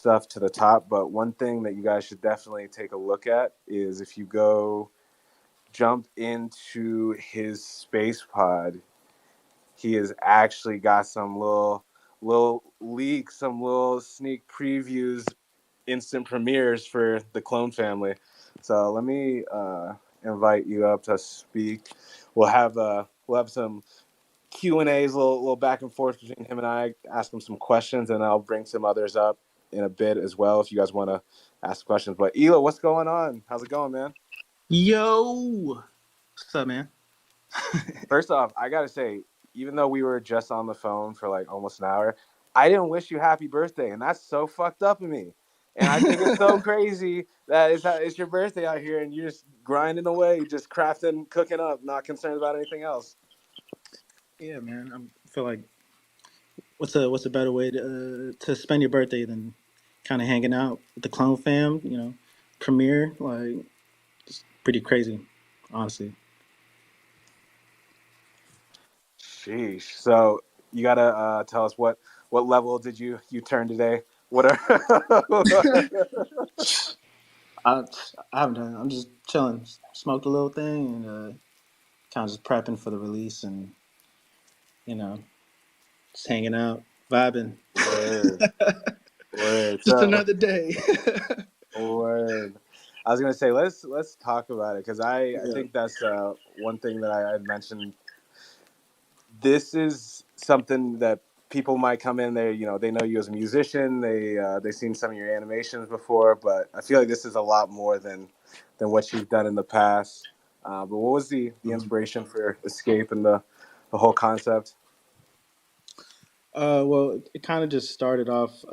stuff to the top, but one thing that you guys should definitely take a look at is if you go jump into his space pod, he has actually got some little leaks, some little sneak previews, instant premieres for the Clone family. So let me invite you up to speak. We'll have some Q&As, little back and forth between him and I. Ask him some questions, and I'll bring some others up in a bit as well if you guys want to ask questions. But Ela, what's going on? How's it going, man? Yo, what's up, man? First off, I gotta say, even though we were just on the phone for like almost an hour, I didn't wish you happy birthday, and that's so fucked up of me. And I think it's so crazy that it's your birthday out here, and you're just grinding away, just crafting, cooking up, not concerned about anything else. Yeah, man. I feel like what's a better way to spend your birthday than kind of hanging out with the Clone fam? Premiere like just pretty crazy, honestly. Sheesh. So you gotta tell us what level did you turn today? What are I I haven't done. I'm just chilling. Smoked a little thing and kind of just prepping for the release and you know just hanging out, vibing. word word. Just So another day. word. I was gonna say let's talk about it because I Yeah. think that's one thing that I had mentioned. This is something that people might come in there. They know you as a musician. They've seen some of your animations before, but I feel like this is a lot more than what you've done in the past. But what was the Mhm. inspiration for Escape and the whole concept? Well, it kind of just started off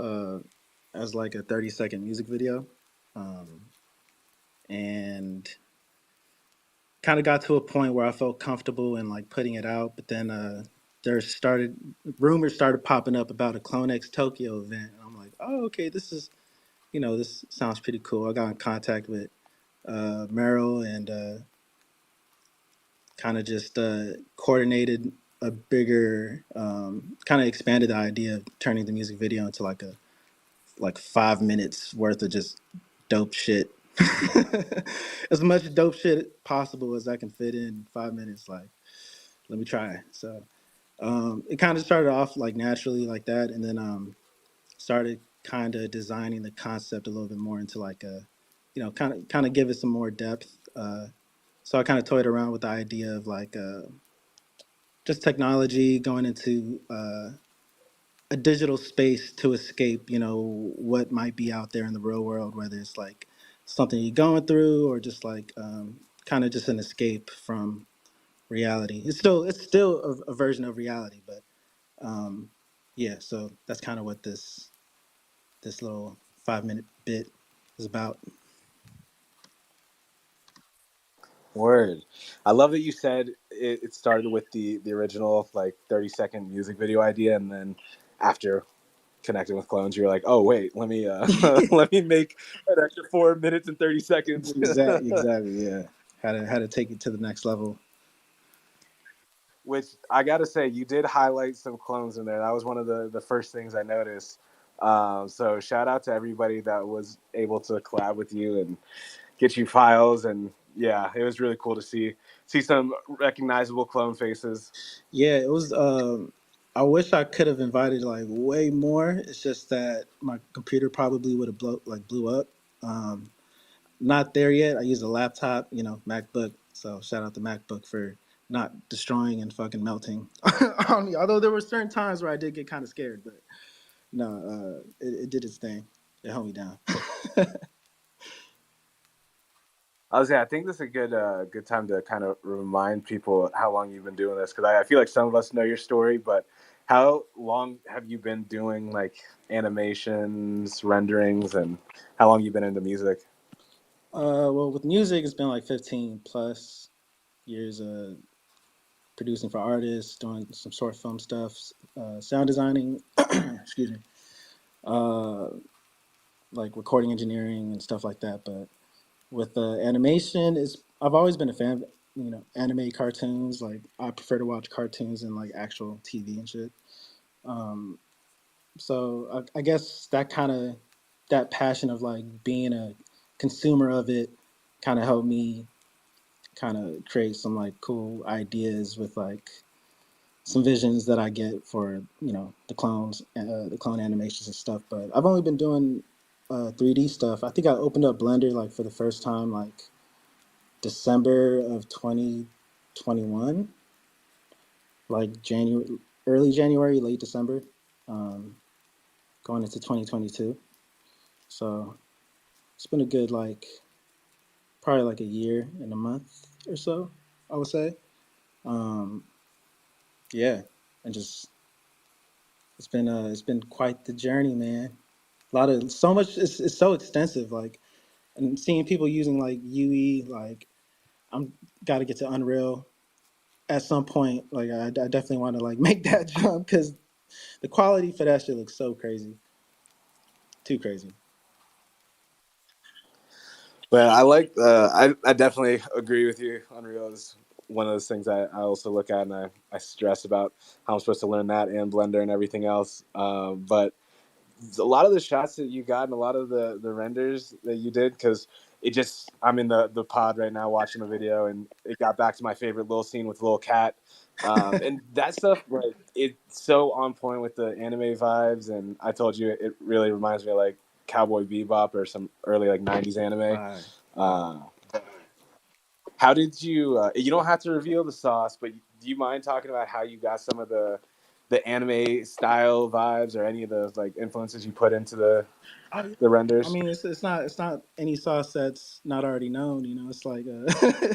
as like a 30-second music video. Um, and kind of got to a point where I felt comfortable in like putting it out, but then there started rumors started popping up about a CloneX Tokyo event, and I'm like, oh, okay, this sounds pretty cool. I got in contact with Meryl and kind of just coordinated a bigger, kind of expanded the idea of turning the music video into like 5 minutes worth of just dope shit. As much dope shit possible as I can fit in 5 minutes. Like, let me try. So it kind of started off like naturally like that, and then started kind of designing the concept a little bit more into like a, kind of give it some more depth. So I kind of toyed around with the idea of like just technology going into a digital space to escape, what might be out there in the real world, whether it's like something you're going through or just like kind of just an escape from reality. It's still a version of reality, but yeah. So that's kind of what this little 5 minute bit is about. Word. I love that you said it started with the original like 30-second music video idea, and then after connecting with clones, you're like, oh wait, let me let me make an extra 4 minutes and 30 seconds. Exactly. Yeah. How to take it to the next level. Which I gotta say, you did highlight some clones in there. That was one of the first things I noticed. So shout out to everybody that was able to collab with you and get you files, and yeah, it was really cool to see some recognizable clone faces. Yeah, it was. I wish I could have invited like way more. It's just that my computer probably would have blew up. Um, Not there yet. I use a laptop, MacBook. So shout out to MacBook for not destroying and fucking melting on me. Although there were certain times where I did get kind of scared, but no, it did its thing. It held me down. I was, yeah, I think this is a good time to kind of remind people how long you've been doing this, because I feel like some of us know your story, but how long have you been doing like animations, renderings, and how long you been into music? Well, with music, it's been like 15 plus years producing for artists, doing some short film stuff, sound designing, excuse me, uh, like recording engineering and stuff like that. But with animation, is I've always been a fan of anime cartoons. Like I prefer to watch cartoons than like actual TV and shit. Um, so I guess that kind of that passion of like being a consumer of it kind of helped me kind of create some like cool ideas with like some visions that I get for the clone animations and stuff. But I've only been doing 3D stuff. I think I opened up Blender like for the first time like December of 2021, like January, early January, late December, um, going into 2022. So it's been a good like probably like a year and a month or so, I would say. Um, yeah, and just it's been quite the journey, man. A lot of so much. It's so extensive. Like and seeing people using like UE, like I'm got to get to Unreal at some point. Like I definitely want to like make that jump because the quality for that shit looks so crazy, too crazy. But I like. I definitely agree with you. Unreal is one of those things I also look at, and I stress about how I'm supposed to learn that and Blender and everything else. But a lot of the shots that you got and a lot of the renders that you did, because it just, I'm in the pod right now watching the video, and it got back to my favorite little scene with the little cat, and that stuff, like, it's so on point with the anime vibes. And I told you it really reminds me of like Cowboy Bebop or some early like 90s anime. Bye. uh, how did you? You don't have to reveal the sauce, but do you mind talking about how you got some of the anime style vibes or any of those like influences you put into Oh, yeah. the I renders? mean, it's not any sauce that's not already known. You know, it's like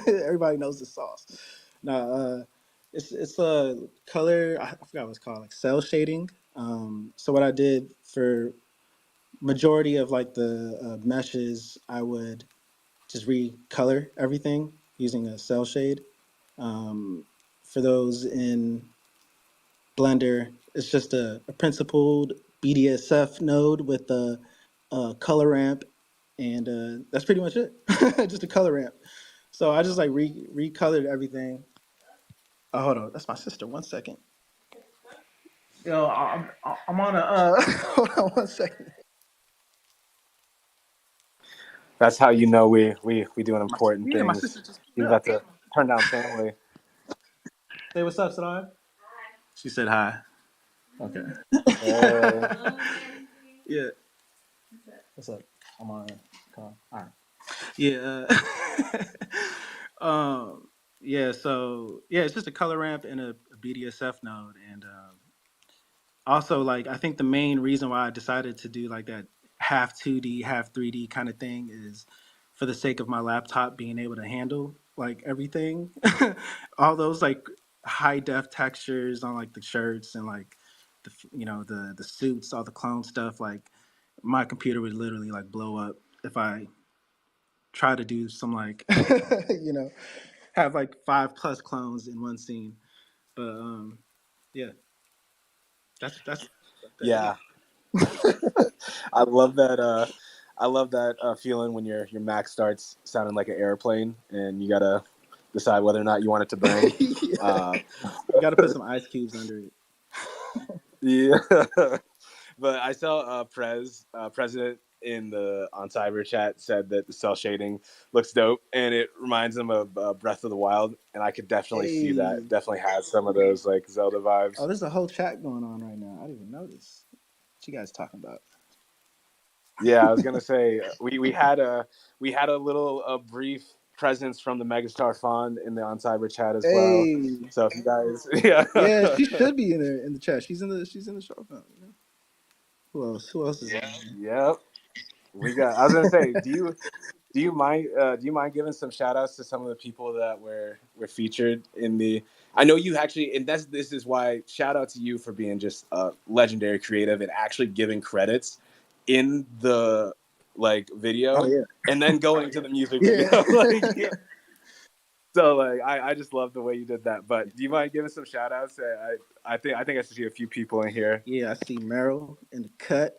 everybody knows the sauce. Nah, it's a color. I forgot what it's called, like cell shading. So what I did for majority of like the meshes, I would just recolor everything using a cell shade. Um, for those in Blender, it's just a principled BDSF node with a color ramp, and that's pretty much it. Just a color ramp. So I just like recolored everything. Oh, hold on, that's my sister. 1 second. Yo, I'm on a. Hold on 1 second. That's how you know we doing important Yeah, my things. sister just You pulled got up. to turn down family. Say what's up, Sadar. She said hi. Okay. Hey. Yeah. What's up? I'm on a call. All right. Yeah. Yeah. So yeah, it's just a color ramp and a BDSF node, and also like I think the main reason why I decided to do like that half 2D, half 3D kind of thing is for the sake of my laptop being able to handle like everything, all those like high def textures on like the shirts and like the suits, all the clone stuff. Like my computer would literally like blow up if I try to do some like you know have like 5+ clones in one scene. But yeah, that's like that. Yeah, I love that. I love that feeling when your Mac starts sounding like an airplane, and you gotta decide whether or not you want it to burn. Yeah. Uh, You got to put some ice cubes under it. yeah. But I saw president in the on cyber chat said that the cell shading looks dope, and it reminds him of Breath of the Wild, and I could definitely see that. Hey, It definitely has some of those like Zelda oh, vibes. there's a whole chat going on right now. I didn't even notice. What you guys talking about? Yeah, I was gonna say we had a little brief presence from the Megastar Fond in the on cyber chat as well. Hey, So if you guys, yeah, yeah, she should be in there in the chat. She's in the show phone. You know who else? Who else is in there? yep, we got. I was gonna say, do you mind giving some shout outs to some of the people that were featured in the? I know you actually, and this is why shout out to you for being just legendary creative and actually giving credits in the like Oh video yeah, and then going to the music video. yeah, Like, so like I just love the way you did that. But do you mind giving some shout outs? I think I see a few people in here. yeah. I see Meryl in the cut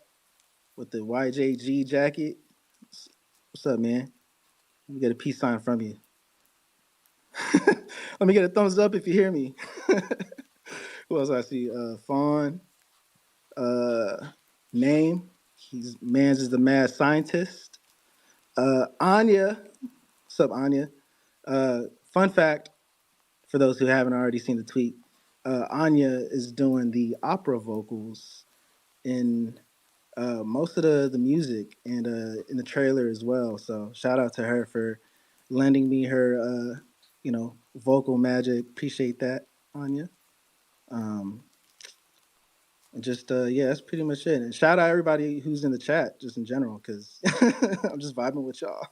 with the YJG jacket. What's up, man? Let me get a peace sign from you. Let me get a thumbs up if you hear me. Who else I see? Fawn. Uh, Name. He's Mans is the mad scientist. Anya, what's up, Anya? Fun fact for those who haven't already seen the tweet, Anya is doing the opera vocals in most of the music and in the trailer as well. So shout out to her for lending me her vocal magic. Appreciate that, Anya. Um, and just yeah, that's pretty much it. And shout out everybody who's in the chat, just in general, because I'm just vibing with y'all.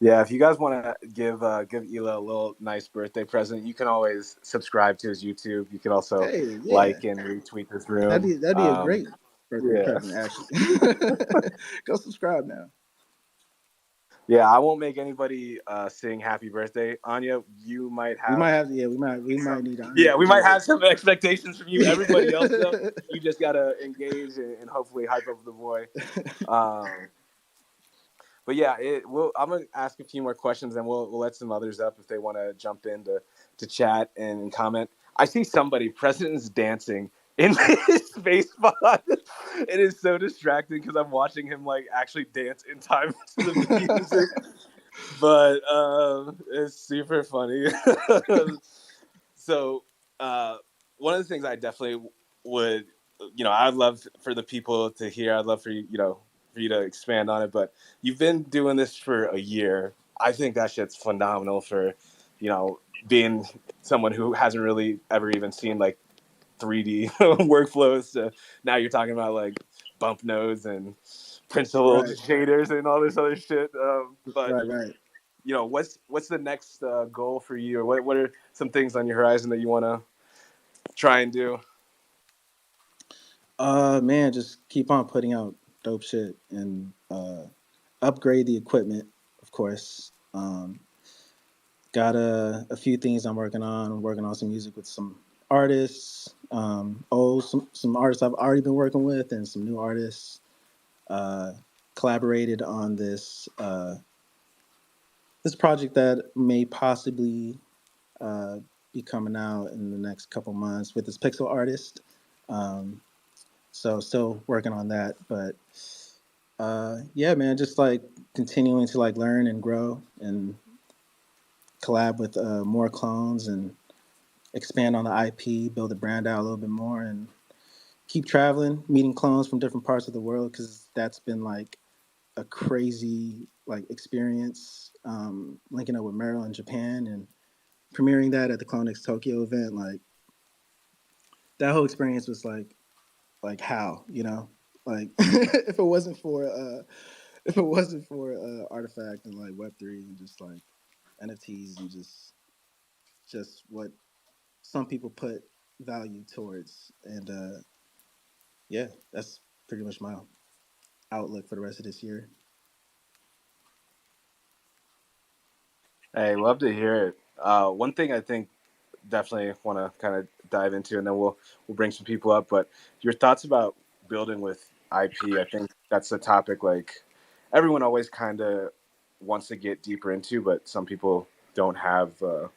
Yeah, if you guys want to give Ela a little nice birthday present, you can always subscribe to his YouTube. You can also Hey, yeah, like and retweet this that'd room. be a great birthday Yeah, present, actually. Go subscribe now. yeah. I won't make anybody sing "Happy Birthday," Anya. You might We have might have, yeah, we might some. need Anya Yeah, to we might do have some expectations from you. Everybody else, though, it. you just gotta engage and hopefully hype up the boy. Um, but yeah, I'm gonna ask a few more questions, and we'll let some others up if they want to jump in to chat and comment. I see somebody, President's dancing in his space pod. It is so distracting because I'm watching him like actually dance in time to the music, but it's super funny. So uh, one of the things I definitely would, I'd love for the people to hear. I'd love for for you to expand on it. But you've been doing this for a year. I think that shit's phenomenal for, being someone who hasn't really ever even seen like 3D workflows. So now you're talking about like bump nodes and principled Right, shaders and all this other shit. But right. what's the next goal for you, or what are some things on your horizon that you want to try and do? Man, just keep on putting out dope shit and upgrade the equipment, of course. Got a few things I'm working on. I'm working on some music with some artists, some artists I've already been working with, and some new artists. Uh, Collaborated on this project that may possibly uh, be coming out in the next couple months with this pixel artist. Um, so still working on that, but yeah, man, just like continuing to like learn and grow and collab with more clones and expand on the IP, build the brand out a little bit more, and keep traveling, meeting clones from different parts of the world because that's been like a crazy like experience. Linking up with Meryl in Japan and premiering that at the CloneX Tokyo event, like that whole experience was like how like if it wasn't for Artifact and like Web3 and just like NFTs and just what some people put value towards. And yeah, that's pretty much my outlook for the rest of this year. Hey, love to hear it. One thing I think definitely want to kind of dive into, and then we'll bring some people up. But your thoughts about building with IP? I think that's a topic like everyone always kind of wants to get deeper into, but some people don't have the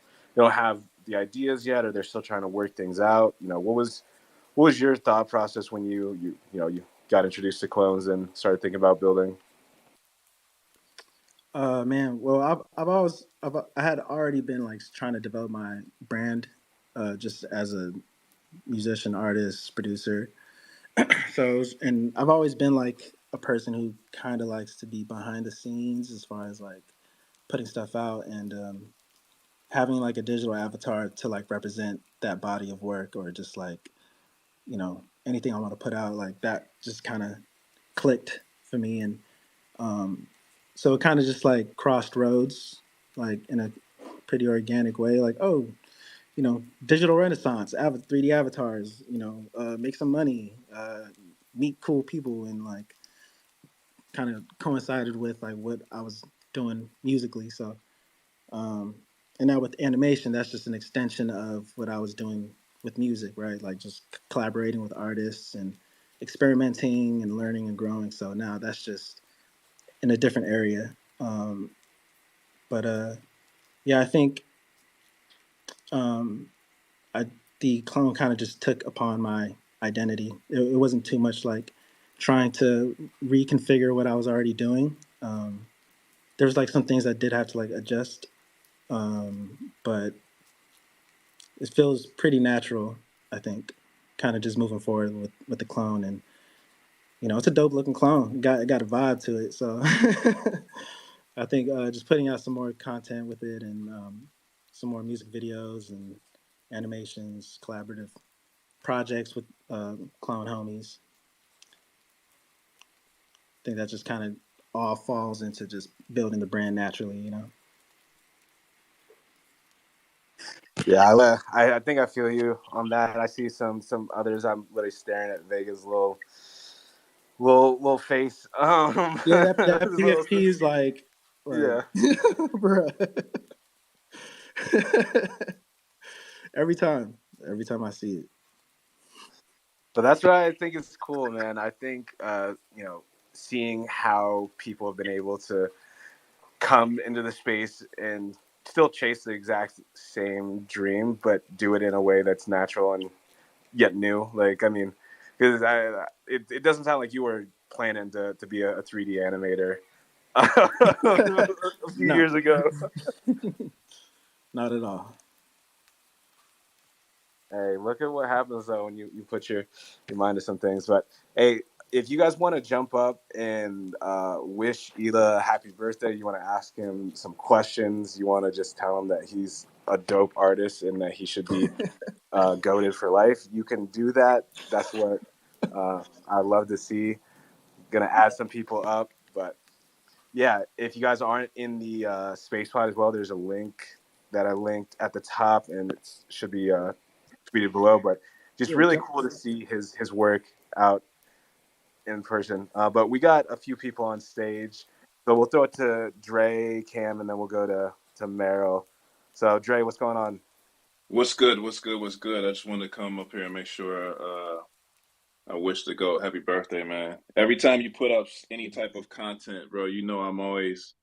ideas yet, or they're still trying to work things out. What was your thought process when you got introduced to clones and started thinking about building? Man, well, I had already been like trying to develop my brand, just as a musician, artist, producer. And I've always been like a person who kind of likes to be behind the scenes as far as like putting stuff out and having like a digital avatar to like represent that body of work or just like anything I want to put out like that just kind of clicked for me. And um, so it kind of just like crossed roads like in a pretty organic way, like, oh, digital renaissance, 3D avatars, make some money, meet cool people, and like kind of coincided with like what I was doing musically. So um, and now with animation, that's just an extension of what I was doing with music, right? Like just collaborating with artists and experimenting and learning and growing. So now that's just in a different area. But yeah, I think um, I, the clone kind of just took upon my identity. It wasn't too much like trying to reconfigure what I was already doing. There was like some things I did have to like adjust, but it feels pretty natural. I think, kind of just moving forward with the clone, and it's a dope looking clone. It got a vibe to it, so I think just putting out some more content with it and some more music videos and animations, collaborative projects with clone homies. I think that just kind of all falls into just building the brand naturally. Yeah, I think I feel you on that. I see some others. I'm literally staring at Vega's little face. Yeah, that Little, PFP is like, yeah. bruh. every time I see it. But that's what I think is cool, man. I think seeing how people have been able to come into the space and still chase the exact same dream, but do it in a way that's natural and yet new. Like, I mean, because it doesn't sound like you were planning to be a 3D animator a few No, years ago. not at all. Hey, look at what happens though when you put your mind to some things. But hey, if you guys want to jump up and wish Ela a happy birthday, you want to ask him some questions, you want to just tell him that he's a dope artist and that he should be goated for life, you can do that. That's what I'd love to see. Gonna add some people up, but yeah, if you guys aren't in the space pod as well, there's a link that I linked at the top, and it should be tweeted below. But just Yeah, really cool to see his work out in person. But we got a few people on stage, so we'll throw it to Dre, Cam, and then we'll go to Meryl. So Dre, what's going on? What's good? What's good? What's good? I just wanted to come up here and make sure I wish the GOAT happy birthday, man. Every time you put up any type of content, bro, you know I'm always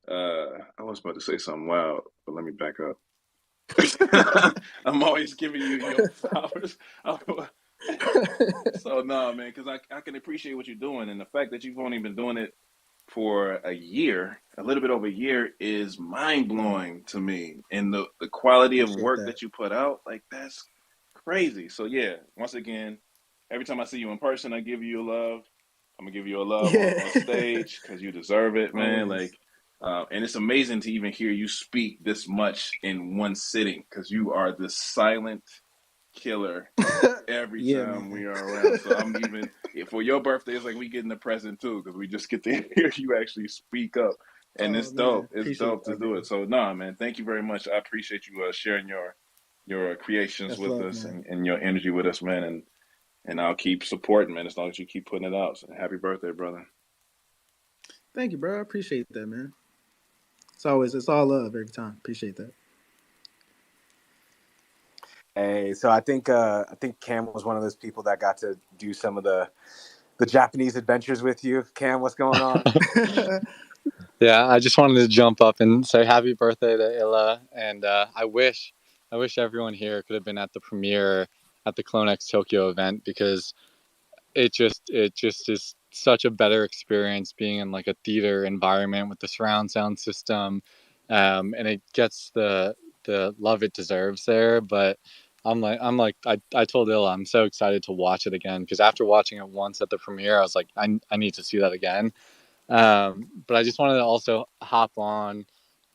I was about to say something wild, but let me back up. I'm always giving you your flowers. So no, man, because I can appreciate what you're doing, and the fact that you've only been doing it for a year, a little bit over a year, is mind blowing to me. And the quality of appreciate work that. that you put out, like that's crazy. So yeah, once again, every time I see you in person, I give you a love. I'm gonna give you a love Yeah, on stage because you deserve it, man. always. Like, and it's amazing to even hear you speak this much in one sitting because you are the silent killer every Yeah, time we man. are around. So I'm even for your birthday, it's like we getting the present too because we just get to hear you actually speak up, and Oh it's man, dope. It's appreciate dope to that, do man. it. So nah, man, thank you very much. I appreciate you sharing your creations That's with love, us man. and your energy with us, man. And I'll keep supporting, man, as long as you keep putting it out. So happy birthday, brother. Thank you, bro. I appreciate that, man. It's all love every time. Appreciate that. Hey, so I think Cam was one of those people that got to do some of the Japanese adventures with you. Cam, what's going on? Yeah, I just wanted to jump up and say happy birthday to Illa, and I wish everyone here could have been at the premiere at the CloneX Tokyo event because it just is such a better experience being in like a theater environment with the surround sound system, and it gets the love it deserves there. But I told Illa I'm so excited to watch it again because after watching it once at the premiere, I was like I need to see that again. But I just wanted to also hop on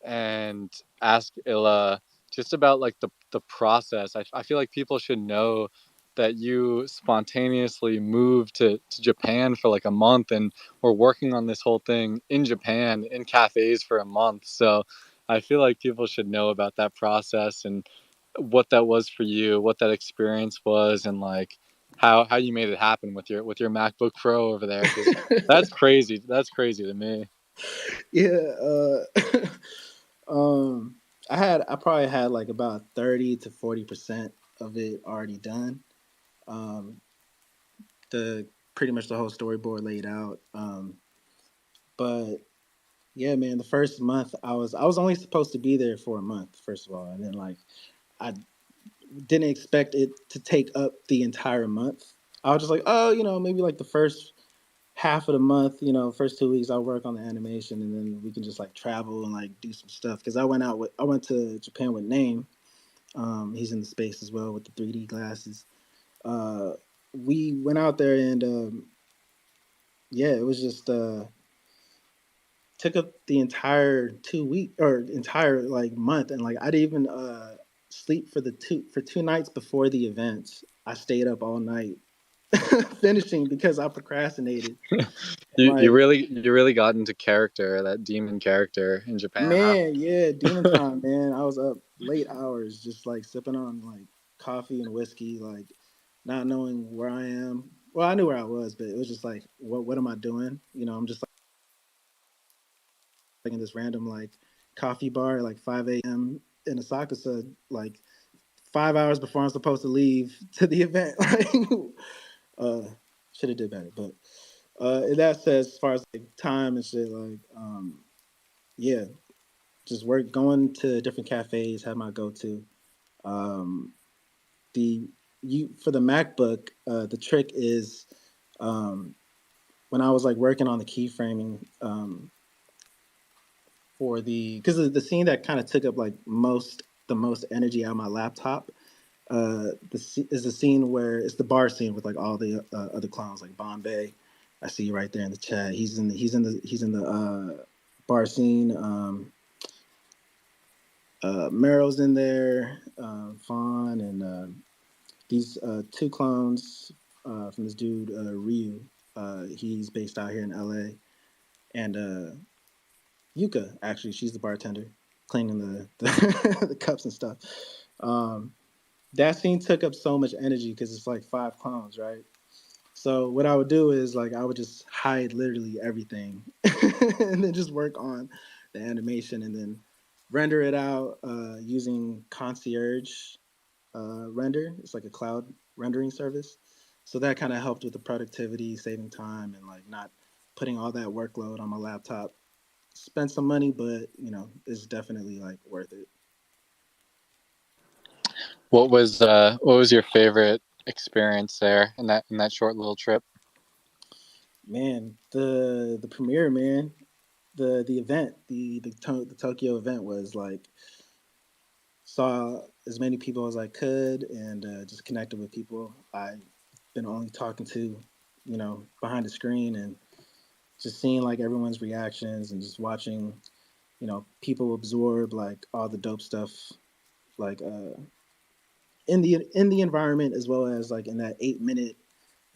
and ask Illa just about like the process. I feel like people should know that you spontaneously moved to Japan for like a month and were working on this whole thing in Japan in cafes for a month. So I feel like people should know about that process and what that was for you, what that experience was, and like how you made it happen with your MacBook Pro over there because that's crazy. That's crazy to me. Yeah. Um, I probably had like about 30 to 40% of it already done. Um, the Pretty much the whole storyboard laid out. But yeah, man, the first month I was only supposed to be there for a month, first of all, and then like I didn't expect it to take up the entire month. I was just like, oh, maybe like the first half of the month, first 2 weeks, I'll work on the animation, and then we can just like travel and like do some stuff. Because I went to Japan with Name. He's in the space as well with the 3D glasses. Uh, we went out there and yeah, it was just took up the entire 2 week or entire like month, and like I didn't even sleep for 2 nights before the event. I stayed up all night finishing because I procrastinated. And You like, really got into character, that demon character in Japan, huh? man, yeah, demon time, man. I was up late hours just like sipping on like coffee and whiskey, like not knowing where I am. Well, I knew where I was, but it was just like, what am I doing? I'm just like in this random like coffee bar at like 5 a.m. in Asakusa, like 5 hours before I'm supposed to leave to the event. Like, should have did better, but in that sense, as far as like time and shit, like, yeah, just work going to different cafes, have my go to. Um, the you for the MacBook, the trick is um, when I was like working on the keyframing for because the scene that kind of took up like the most energy out of my laptop. Is the scene where it's the bar scene with like all the other clowns like Bombay. I see you right there in the chat. He's in the bar scene. Meryl's in there. Fawn and these two clones from this dude Ryu. He's based out here in LA, and Yuka, actually, she's the bartender cleaning the, the cups and stuff. Um, that scene took up so much energy because it's like five clowns, right? So what I would do is like I would just hide literally everything, and then just work on the animation, and then render it out using Concierge Render. It's like a cloud rendering service. So that kind of helped with the productivity, saving time, and like not putting all that workload on my laptop. Spent some money, but it's definitely like worth it. What was your favorite experience there in that short little trip? Man, the premiere, man, the event, the Tokyo event was like saw as many people as I could, and just connected with people I've been only talking to, behind the screen, and just seeing like everyone's reactions and just watching, people absorb like all the dope stuff, like in the environment, as well as like in that 8 minute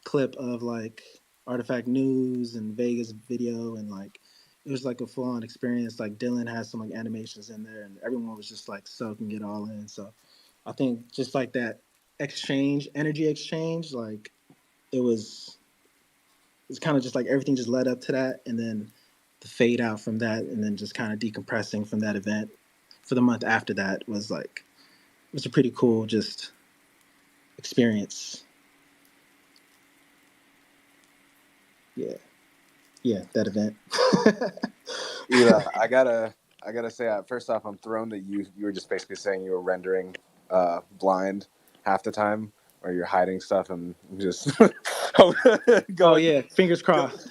clip of like Artifact News and Vegas video, and like it was like a full on experience. Like Dylan has some like animations in there, and everyone was just like soaking it all in. So I think just like that energy exchange, like it was it's kind of just like everything just led up to that, and then the fade out from that, and then just kind of decompressing from that event for the month after that was like it was a pretty cool just experience. Yeah, yeah, that event. Ela, I gotta say, first off, I'm thrown that you were just basically saying you were rendering blind half the time, or you're hiding stuff and just Oh going. yeah, fingers Go, crossed.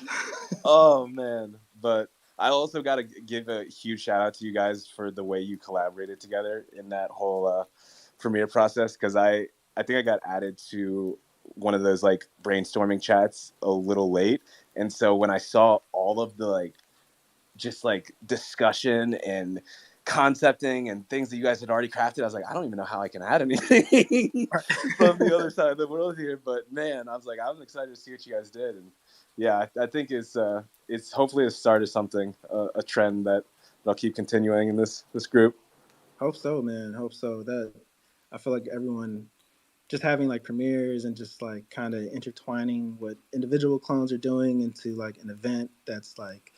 oh man! But I also got to give a huge shout out to you guys for the way you collaborated together in that whole premiere process. Because I think I got added to one of those like brainstorming chats a little late, and so when I saw all of the like just like discussion and concepting and things that you guys had already crafted, I was like, I don't even know how I can add anything from the other side of the world here. But man, I was like, I'm excited to see what you guys did, and yeah, I think it's hopefully the start of something, a trend that I'll keep continuing in this group. Hope so, man. Hope so. That I feel like everyone just having like premieres and just like kind of intertwining what individual clones are doing into like an event that's like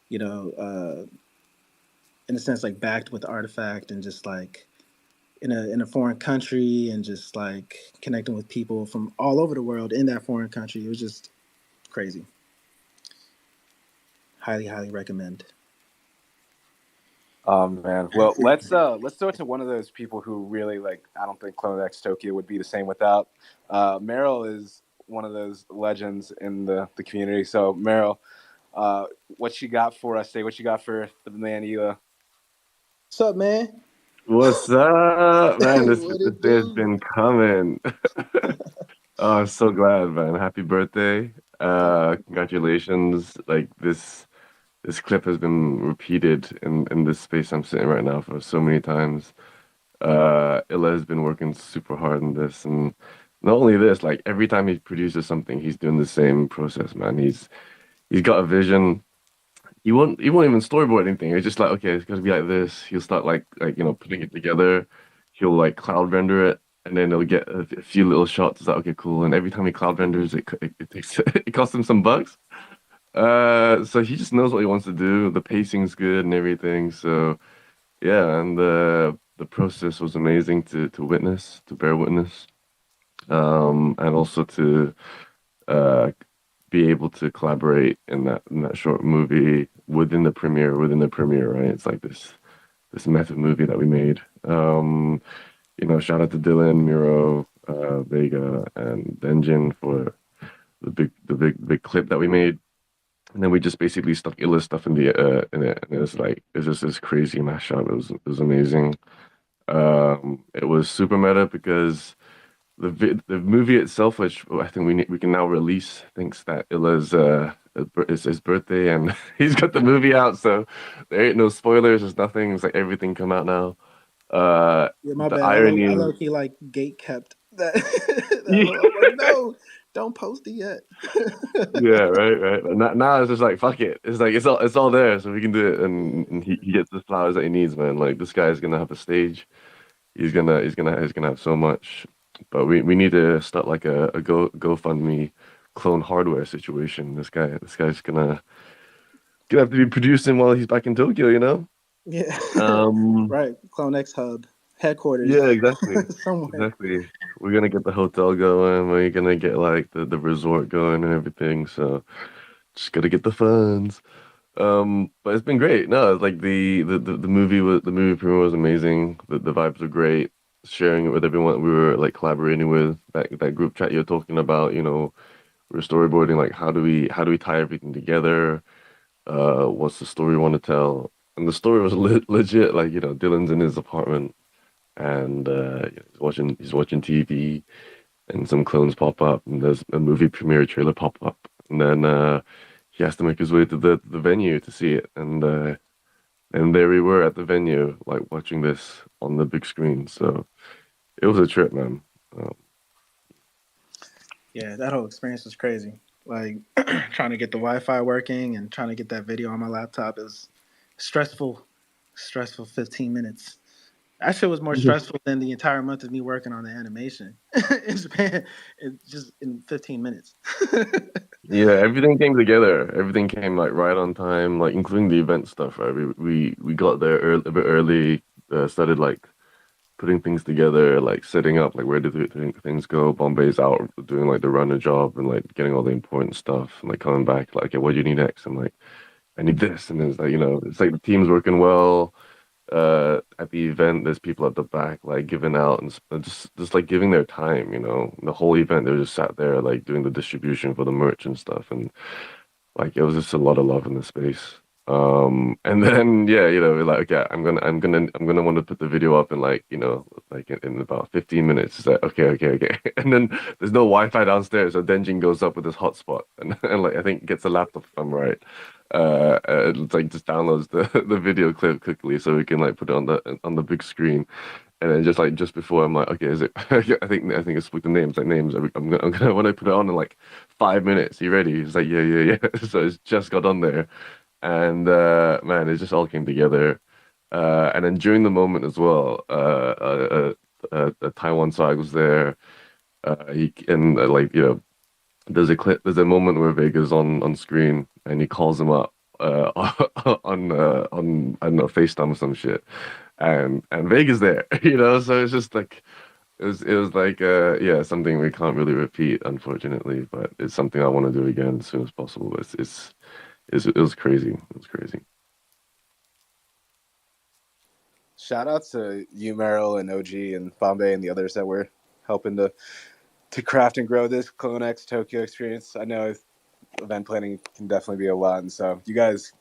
you know uh, in a sense like backed with artifact, and just like in a foreign country, and just like connecting with people from all over the world in that foreign country. It was just crazy. Highly recommend. Man, well, let's throw it to one of those people who really like. I don't think CloneX Tokyo would be the same without. Meryl is one of those legends in the community. So Meryl, what you got for us today? What you got for the man Ela? What's up, man? What's up, man? What This it day has do? been coming. Oh, I'm so glad, man. Happy birthday. Thank Congratulations. Like this clip has been repeated in this space I'm sitting right now for so many times. Illa has been working super hard on this, and not only this, like every time he produces something, he's doing the same process, man. He's got a vision. He won't even storyboard anything. It's just like, okay, it's gonna be like this. He'll start putting it together. He'll like cloud render it, and then he'll get a few little shots. It's like, okay, cool. And every time he cloud renders, it takes it costs him some bucks. So he just knows what he wants to do. The pacing's good and everything. So yeah, and the process was amazing to witness, to bear witness, and also to uh be able to collaborate in that short movie within the premiere, right? It's like this massive movie that we made. Shout out to Dylan, Miro, Vega, and Denjin for the big clip that we made. And then we just basically stuck Illa stuff in it, and it's just this crazy mashup. It was amazing. It was super meta because the movie itself, which I think we can now release, thinks that Illa's it's his birthday and he's got the movie out, so there ain't no spoilers. There's nothing. It's like everything come out now. Yeah, my The bad. irony I is, low key like gate kept that. I'm like, no, don't post it yet. yeah, right. But now it's just like fuck it. It's like it's all there, so we can do it, and he gets the flowers that he needs, man. Like this guy is gonna have a stage. He's gonna have so much, but we need to start like a GoFundMe clone hardware situation. This guy's gonna have to be producing while he's back in Tokyo, you know? Yeah, Um, right. CloneX hub headquarters yeah, exactly, somewhere. exactly. We're gonna get the hotel going. We're gonna get like the resort going and everything. So just gotta get the funds. But it's been great. No, it's like the movie premiere was amazing. The vibes were great. Sharing it with everyone we were like collaborating with, that group chat you're talking about, we're storyboarding like how do we tie everything together? What's the story we want to tell? And the story was legit. Like, Dylan's in his apartment and he's watching TV and some clones pop up and there's a movie premiere trailer pop up and then he has to make his way to the venue to see it and there we were at the venue like watching this on the big screen, so it was a trip, man. um, Yeah, that whole experience was crazy. Like trying to get the Wi-Fi working and trying to get that video on my laptop is stressful. Stressful 15 minutes. That shit was more stressful than the entire month of me working on the animation in Japan, just in 15 minutes. yeah, everything came together, everything came like right on time, like including the event stuff, right? We got there a bit early, started like putting things together, like setting up, like where do things go. Bombay's out doing like the runner job and like getting all the important stuff, and like coming back, like, okay, what do you need next? I'm like, I need this, and it's like it's like the team's working well. At the event, there's people at the back like giving out and just like giving their time. The whole event they just sat there like doing the distribution for the merch and stuff, and like it was just a lot of love in the space. And then yeah, we're like, okay, I'm gonna want to put the video up in like, like in about 15 minutes. It's like, okay. And then there's no Wi-Fi downstairs, so Denjin goes up with his hotspot and like I think gets a laptop if I'm right. It's like just downloads the video clip quickly so we can like put it on the big screen. And then just before I'm like, okay, is it? I think it's with the names. Like names. I'm gonna when I put it on in like 5 minutes. You ready? He's like, yeah. So it's just got on there, and man, it just all came together. And then during the moment as well, a Taiwan side was there. He and like there's a moment where Vega's on screen and he calls him up on I don't know FaceTime or some shit, and Vega's there, so it's just like it was like yeah, something we can't really repeat unfortunately, but it's something I want to do again as soon as possible. It was crazy. It was crazy. Shout out to you, Meryl, and OG, and Bombay, and the others that were helping to craft and grow this CloneX Tokyo experience. I know event planning can definitely be a lot, and so you guys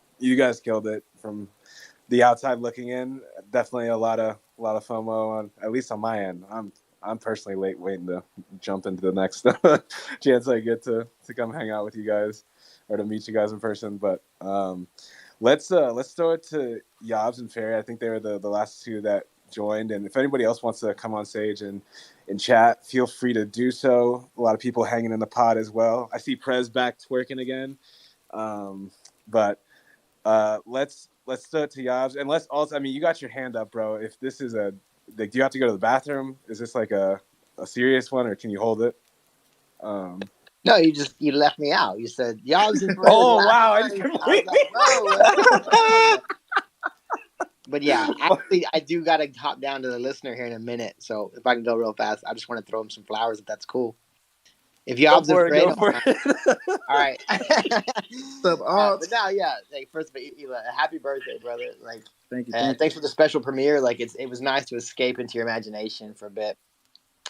killed it from the outside looking in. Definitely a lot of FOMO on, at least on my end. I'm personally waiting to jump into the next chance I get to come hang out with you guys or to meet you guys in person. But let's throw it to Yobs and Ferry. I think they were the last two that joined, and if anybody else wants to come on stage and chat, feel free to do so. A lot of people hanging in the pod as well. I see Prez back twerking again, but let's throw it to Yobs, and let's also. I mean, you got your hand up, bro. If this is a like, do you have to go to the bathroom? Is this like a serious one, or can you hold it? No, you left me out. You said Yobs and Perez. Oh wow! I was like, bro, what's going on? But yeah, actually, I do got to hop down to the listener here in a minute. So if I can go real fast, I just want to throw him some flowers if that's cool. If Yobs and Perez, go for it. All right. What's up, But now, yeah. Like, first of all, happy birthday, brother. Like, Thank you. Thanks for the special premiere. Like, it was nice to escape into your imagination for a bit.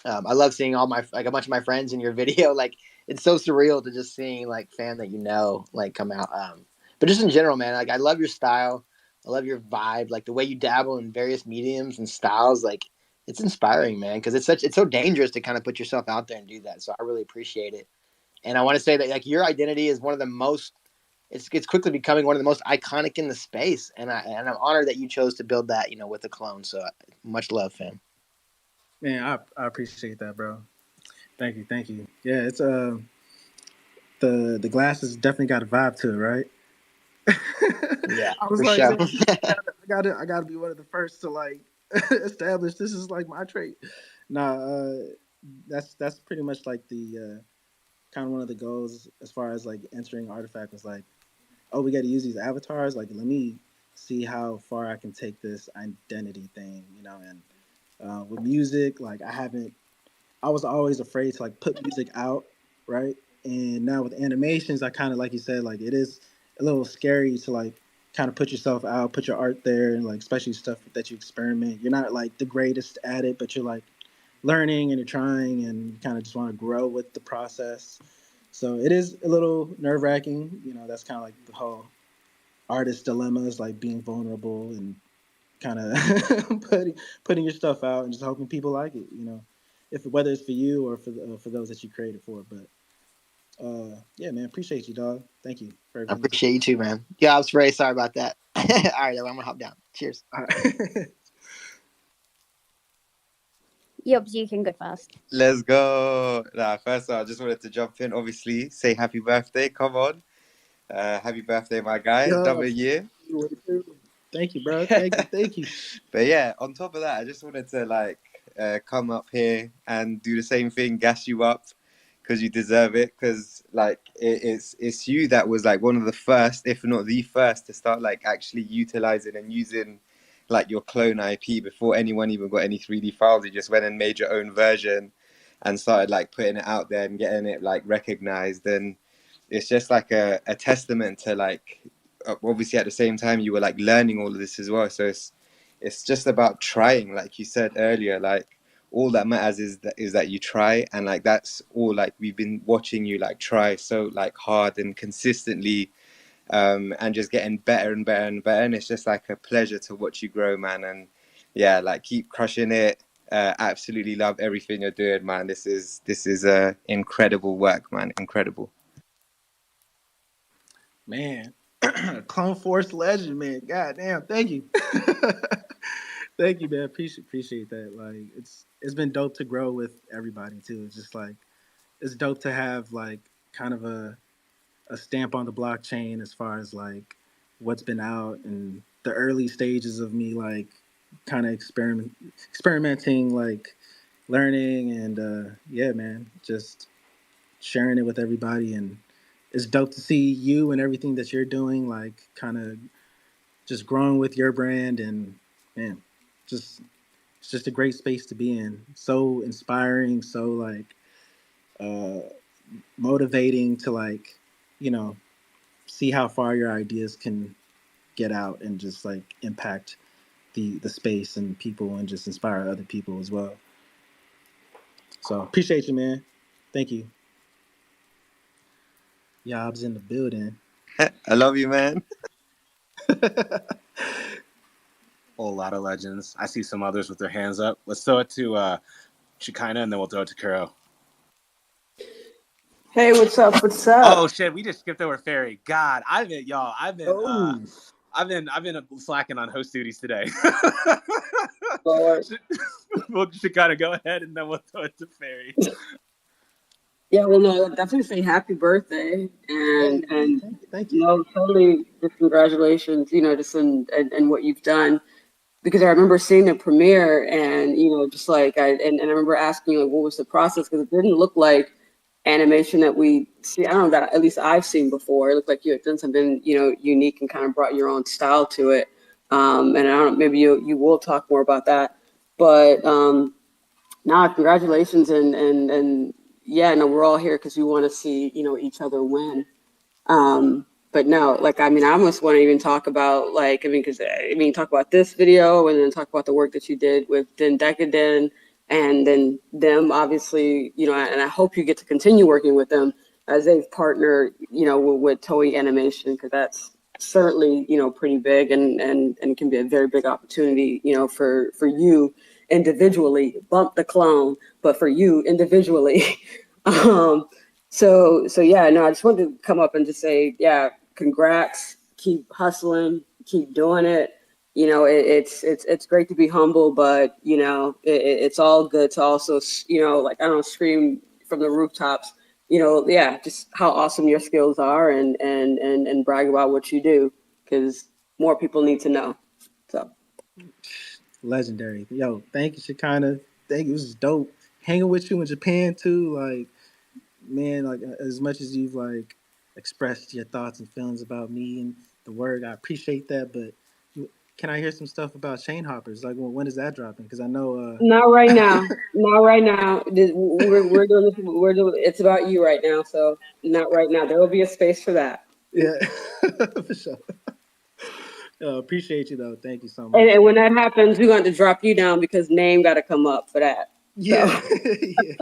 I love seeing a bunch of my friends in your video. Like, it's so surreal to just seeing like fam that like come out. But just in general, man, like I love your style. I love your vibe. Like the way you dabble in various mediums and styles. Like it's inspiring, man. Because it's so dangerous to kind of put yourself out there and do that. So I really appreciate it. And I want to say that like your identity is one of the most. It's quickly becoming one of the most iconic in the space, and I'm honored that you chose to build that, with the clone. So much love, fam. Man, I appreciate that, bro. Thank you. Yeah, it's the glasses definitely got a vibe to it, right? Yeah, I was for like, sure. man, I gotta be one of the first to like establish this is like my trait. Nah, that's pretty much like the kind of one of the goals as far as like entering Artifact was like, oh, we got to use these avatars. Like, let me see how far I can take this identity thing, and with music, like I was always afraid to like put music out, right? And now with animations, I kind of, like you said, like it is a little scary to like kind of put yourself out, put your art there, and like especially stuff that you experiment. You're not like the greatest at it, but you're like learning and you're trying and you kind of just want to grow with the process. So it is a little nerve wracking. That's kind of like the whole artist dilemma is like being vulnerable and kind of putting your stuff out and just hoping people like it. If whether it's for you or for those that you created for. But yeah, man, appreciate you, dog. Thank you for I everything. appreciate you too, man. Yeah, I was very sorry about that. All right, I'm gonna hop down. Cheers. All right. Yobs, you can go first. Let's go. First of all, I just wanted to jump in, obviously, say happy birthday. Come on. Happy birthday, my guy. Another year. Thank you, bro. Thank you. But yeah, on top of that, I just wanted to come up here and do the same thing, gas you up because you deserve it. Because it's you that was like one of the first, if not the first, to start like actually utilizing and using like your clone IP before anyone even got any 3D files. You just went and made your own version and started like putting it out there and getting it like recognized. And it's just like a testament to like, obviously at the same time you were like learning all of this as well. So it's just about trying, like you said earlier. Like all that matters is that you try, and like that's all. Like we've been watching you like try so like hard and consistently, and just getting better and better and better. And it's just like a pleasure to watch you grow, man. And yeah, like keep crushing it. Absolutely love everything you're doing, man. This is incredible work, man. Incredible. Man, Clone Force legend, man. God damn, thank you. Thank you, man. Appreciate that. Like it's been dope to grow with everybody too. It's just like it's dope to have like kind of a stamp on the blockchain as far as like what's been out and the early stages of me like kind of experimenting, like learning and yeah, man, just sharing it with everybody. And it's dope to see you and everything that you're doing, like kind of just growing with your brand. And man, just it's just a great space to be in. So inspiring, so like uh motivating to like, you know, see how far your ideas can get out and just like impact the space and people and just inspire other people as well. So appreciate you, man. Thank you. Yob's in the building. I love you, man. Whole lot of legends. I see some others with their hands up. Let's throw it to Shekinah, and then we'll throw it to Kuro. Hey, what's up? What's Oh up? shit, we just skipped over Fairy. God, I've been Oh, I've been slacking on host duties today. Lord. We'll just kind of go ahead and then we'll throw it to Fairy. Yeah, well, no, definitely say happy birthday, and hey, thank you. totally just congratulations, just in what you've done. Because I remember seeing the premiere, and just like and I remember asking you, like, what was the process? Because it didn't look like animation that we see. I don't know, that at least I've seen before. It looked like you had done something unique and kind of brought your own style to it. And I don't know, maybe you will talk more about that, but nah, congratulations, and yeah, no, we're all here because we want to see each other win. But no, like, I mean, I almost want to even talk about, like, I mean, because talk about this video and then talk about the work that you did with Den Decadent, and then them, obviously, and I hope you get to continue working with them as they've partnered, with Toei Animation, because that's certainly, pretty big, and can be a very big opportunity, for you individually. Bump the clone, but for you individually. So yeah, no, I just wanted to come up and just say, yeah, congrats, keep hustling, keep doing it. It's great to be humble, but it's all good to also like, I don't know, scream from the rooftops. Yeah, just how awesome your skills are, and brag about what you do, because more people need to know. So Legendary. Yo, thank you, Shekinah. Thank you. It was dope hanging with you in Japan too. Like, man, like, as much as you've like expressed your thoughts and feelings about me and the work, I appreciate that. But can I hear some stuff about Chain Hoppers? Like, when is that dropping? Because I know. not right now, not right now. We're doing this. We're doing. It's about you right now. So not right now. There will be a space for that. Yeah, for sure. Appreciate you though. Thank you so And, much. and when that happens, we're going to drop you down because name got to come up for that. So Yeah, yeah.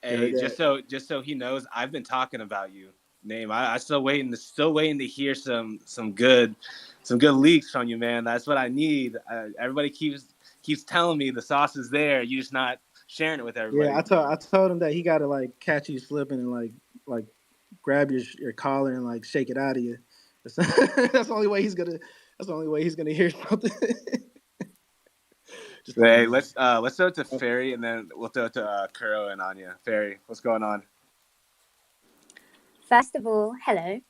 Hey, just so he knows, I've been talking about you. Name, I still waiting to hear some good leaks from you, man. That's what I need. Everybody keeps telling me the sauce is there. You're just not sharing it with Yeah, everybody. I told him that he got to like catch you slipping and like grab your collar and like shake it out of you. That's, that's the only way he's gonna. That's the only way he's gonna hear something. Just Hey, playing. let's throw it to Ferry, and then we'll throw it to Kuro and Anya. Ferry, what's going on? First of all, hello.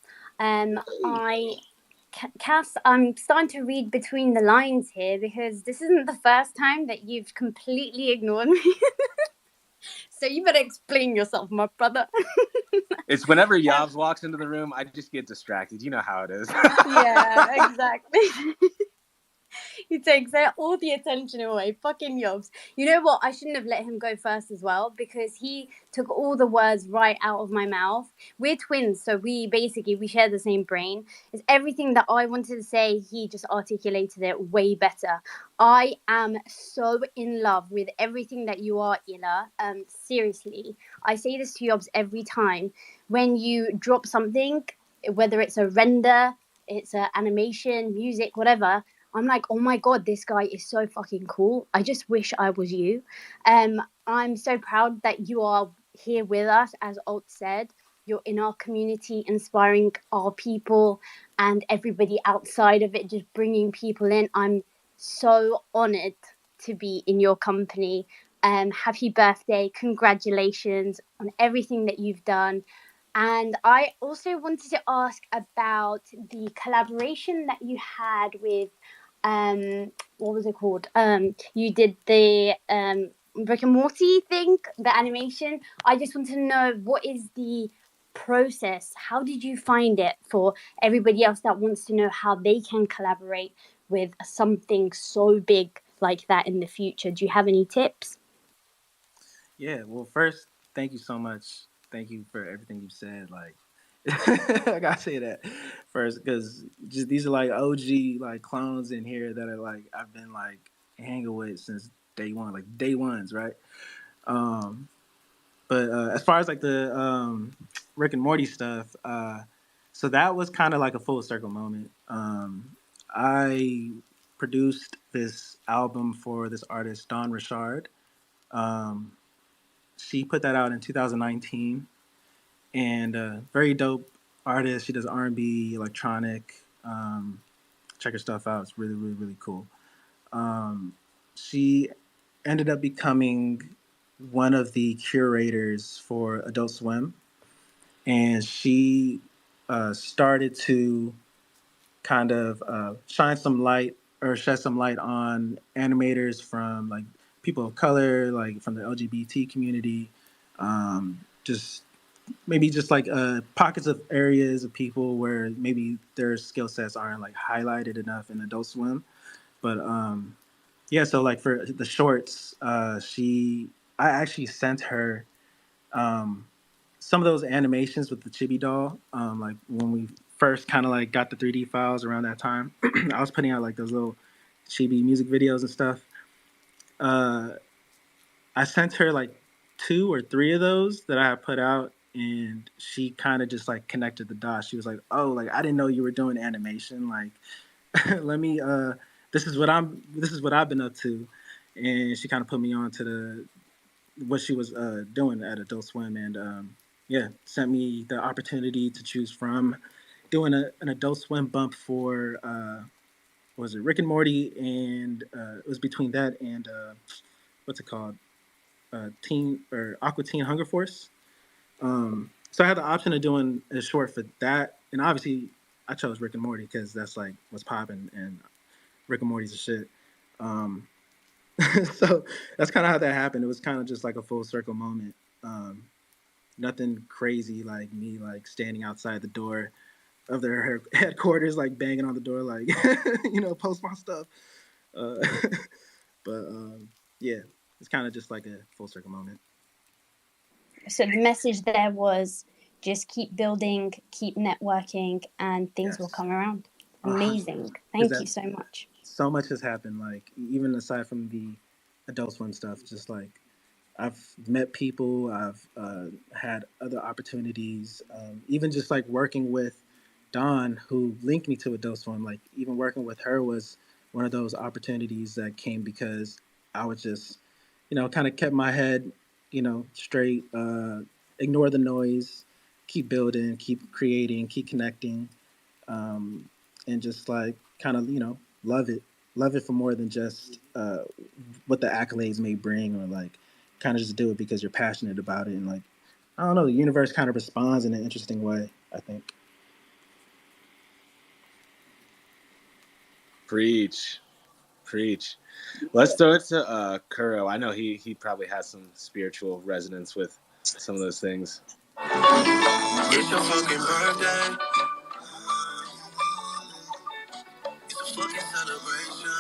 Cass, I'm starting to read between the lines here because this isn't the first time that you've completely ignored me. So you better explain yourself, my brother. It's whenever Yobs walks into the room, I just get distracted. You know how it is. Yeah, exactly. He takes all the attention away. Fucking Yobs. You know what? I shouldn't have let him go first as well, because he took all the words right out of my mouth. We're twins, so we share the same brain. It's everything that I wanted to say, he just articulated it way better. I am so in love with everything that you are, Illa. Seriously. I say this to Yobs every time. When you drop something, whether it's a render, it's an animation, music, whatever, I'm like, oh my God, this guy is so fucking cool. I just wish I was you. I'm so proud that you are here with us. As Alt said, you're in our community, inspiring our people and everybody outside of it, just bringing people in. I'm so honored to be in your company. Happy birthday. Congratulations on everything that you've done. And I also wanted to ask about the collaboration that you had with what was it called? You did the Rick and Morty thing, the animation. I just want to know, what is the process? How did you find it, for everybody else that wants to know how they can collaborate with something so big like that in the future? Do you have any tips? Yeah. Well, first, thank you so much. Thank you for everything you've said. Like, I gotta say that first, because just these are like OG like clones in here that are like I've been like hanging with since day one, like day ones, right? Um, But as far as like the Rick and Morty stuff, so that was kind of like a full circle moment. I produced this album for this artist, Dawn Richard. Um, she put that out in 2019, and very dope artist. She does R&B, electronic. Check her stuff out. It's really, really, really cool. She ended up becoming one of the curators for Adult Swim, and she started to kind of shine some light or shed some light on animators from like people of color, like from the LGBT community, just maybe just like pockets of areas of people where maybe their skill sets aren't like highlighted enough in Adult Swim. But yeah, so like for the shorts, I actually sent her um, some of those animations with the chibi doll. Like when we first kind of like got the 3D files around that time, I was putting out like those little chibi music videos and stuff. Uh, I sent her like two or three of those that I had put out, and she kind of just like connected the dots. She was like, "Oh, like I didn't know you were doing animation. Like, let me. This is what I've been up to." And she kind of put me on to the what she was doing at Adult Swim, and yeah, sent me the opportunity to choose from doing an Adult Swim bump for what was it Rick and Morty, and it was between that and what's it called, Teen or Aqua Teen Hunger Force. So I had the option of doing a short for that, and obviously I chose Rick and Morty because that's like what's popping, and Rick and Morty's a shit. Um, so that's kind of how that happened. It was kind of just like a full circle moment. Um, Nothing crazy like me like standing outside the door of their headquarters, like banging on the door, like post my stuff. Uh, but yeah, it's kind of just like a full circle moment. So the message there was just keep building, keep networking, and things will Yes. come around. Amazing. Is Thank that you so much. so much has happened? Like even aside from the Adult Swim stuff, just like I've met people, I've had other opportunities, even just like working with Dawn, who linked me to Adult Swim. Like even working with her was one of those opportunities that came because I was just, kind of kept my head, straight, ignore the noise, keep building, keep creating, keep connecting, um, and just like kind of, love it for more than just what the accolades may bring, or like kind of just do it because you're passionate about it, and like I don't know, the universe kind of responds in an interesting way, I think. Preach, preach. Let's throw it to Kuro. I know he probably has some spiritual resonance with some of those things. It's your fucking birthday. It's a fucking celebration.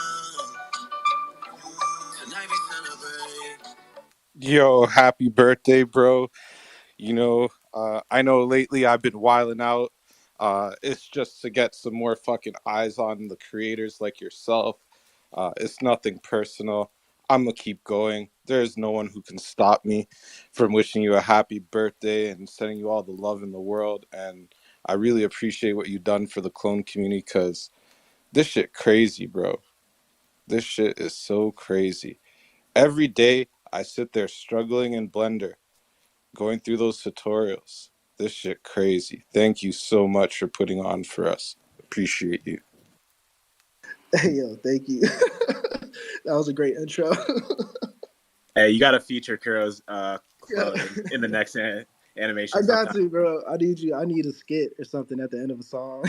Tonight we celebrate. Yo, happy birthday, bro. I know lately I've been wilding out. It's just to get some more fucking eyes on the creators like yourself. It's nothing personal. I'm gonna keep going. There's no one who can stop me from wishing you a happy birthday and sending you all the love in the world. And I really appreciate what you've done for the clone community, because this shit crazy, bro. This shit is so crazy. Every day I sit there struggling in Blender, going through those tutorials. This shit crazy. Thank you so much for putting on for us. Appreciate you. Hey, yo, thank you. That was a great intro. Hey, you got to feature Kuro's clone Yeah. in the next I animation got sometime. to, bro. I need a skit or something at the end of a song.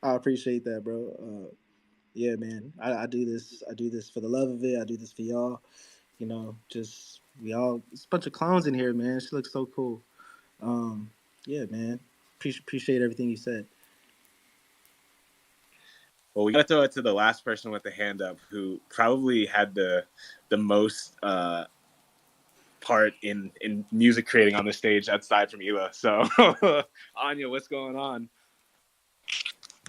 I appreciate that, bro. Yeah, man. I do this. I do this for the love of it. I do this for y'all. Just we all. It's a bunch of clowns in here, man. She looks so cool. Um, yeah, man. Appreciate everything you said. Well, we got to throw it to the last person with the hand up, who probably had the most part in music creating on the stage aside from Ela. So, Anya, what's going on?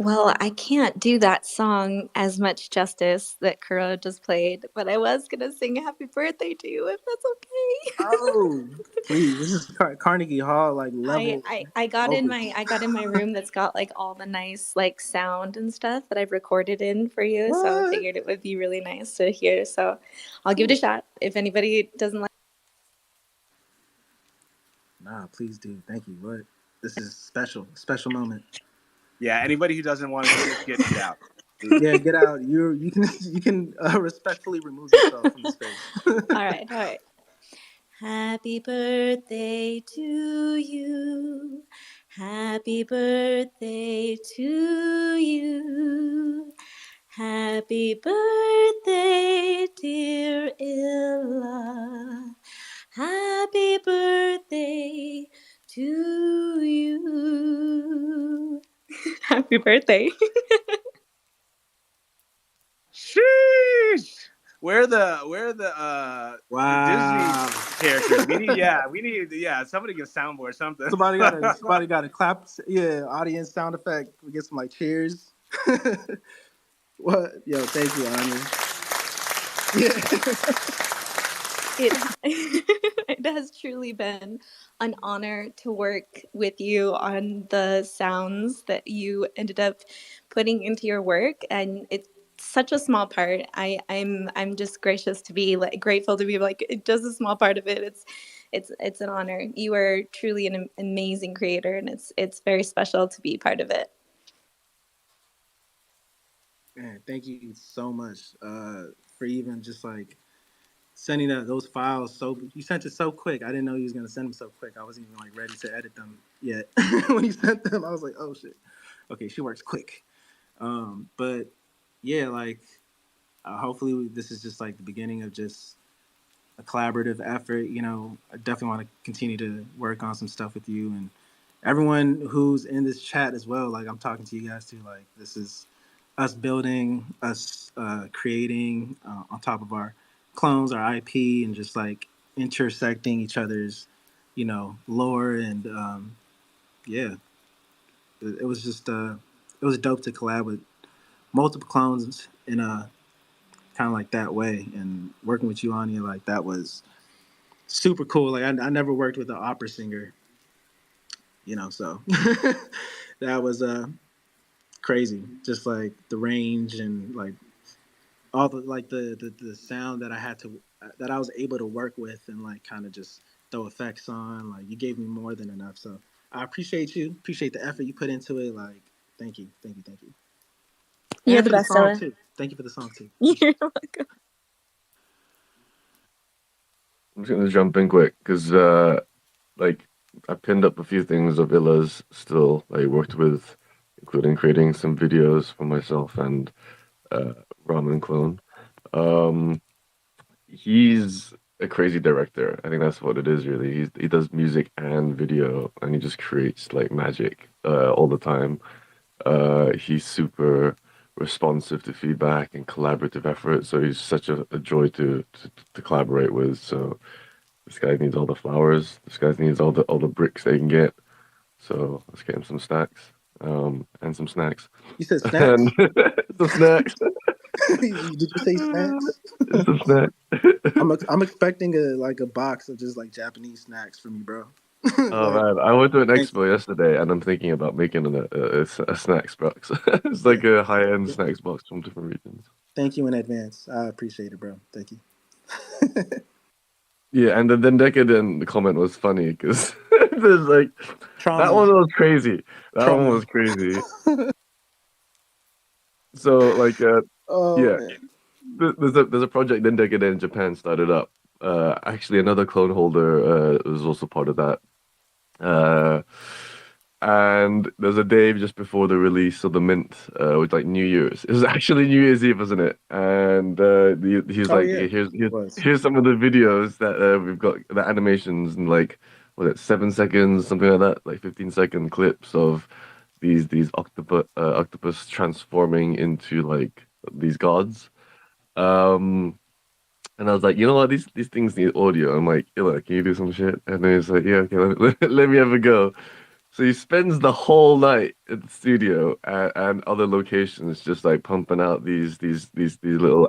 Well, I can't do that song as much justice that Kuro just played, but I was gonna sing "Happy Birthday" to you if that's okay. Oh, please! This is Carnegie Hall like I, level I I got in my vocals. I got in my room that's got like all the nice like sound and stuff that I've recorded in for you, so I What? figured it would be really nice to hear. So I'll give it a Cool. shot. If anybody doesn't like, Nah, please do. Thank you. What? This is special moment. Yeah, anybody who doesn't want to see this, get out. Yeah, get out. You can respectfully remove yourself from the space. all right. Happy birthday to you. Happy birthday to you. Happy birthday, dear Illa. Happy birthday to you. Happy birthday. Sheesh. Where the Disney Wow. characters? We need somebody get soundboard something. Somebody got to clap. Yeah, audience sound effect. We get some like cheers. What? Yo, thank you, Anya. Yeah. It it has truly been an honor to work with you on the sounds that you ended up putting into your work, and it's such a small part. I'm just gracious to be like grateful to be like just a small part of it. It's an honor. You are truly an amazing creator, and it's very special to be part of it. Man, thank you so much for even just like sending those files. So you sent it so quick. I didn't know you was gonna send them so quick. I wasn't even like ready to edit them yet. When you sent them, I was like, oh shit. Okay, she works quick. But yeah, like hopefully this is just like the beginning of just a collaborative effort. I definitely want to continue to work on some stuff with you and everyone who's in this chat as well. Like I'm talking to you guys too. Like this is us building, us creating on top of our clones, our IP, and just like intersecting each other's, lore and yeah, it was just it was dope to collab with multiple clones in a kind of like that way, and working with you, Anya, like that was super cool. Like I never worked with an opera singer, so that was crazy. Just like the range and like all the like the sound that I was able to work with and like kind of just throw effects on. Like you gave me more than enough. So I appreciate you. Appreciate the effort you put into it. Like thank you, thank you, thank you. You're And the for the best, song Ella. too. Thank you for the song too. You're welcome. I'm just gonna jump in quick because like I pinned up a few things of Illa's still I worked with, including creating some videos for myself and uh, Ramen Clone. Um, he's a crazy director. I think that's what it is really. He does music and video, and he just creates like magic all the time. He's super responsive to feedback and collaborative effort, so he's such a joy to collaborate with. So this guy needs all the flowers. This guy needs all the bricks they can get. So let's get him some stacks, and some snacks, You said and snacks? some snacks, Did you say snacks? and some snacks. I'm expecting a box of just like Japanese snacks from you, bro. Oh Like, man, I went to an thank you. expo yesterday, and I'm thinking about making a snacks box. It's Yeah. like a high-end Yeah. snacks box from different regions. Thank you in advance. I appreciate it, bro. Thank you. Yeah, and then Decadent the comment was funny because there's like that Trauma. one was crazy. That one Trauma. was crazy. So like Oh yeah, man. there's a project then Decadent in Japan started up. Actually another clone holder was also part of that. Uh, and there's a day just before the release of the Mint, with like New Year's. It was actually New Year's Eve, wasn't it? And he's Oh like, yeah. "Hey, here's It here's was. here's some of the videos that we've got, the animations and like was it 7 seconds, something like that, like 15-second clips of these octopus transforming into like these gods." Um, and I was like, you know what, these things need audio. I'm like, Illa, can you do some shit? And then he's like, yeah, okay, let me have a go. So he spends the whole night at the studio and other locations, just like pumping out these little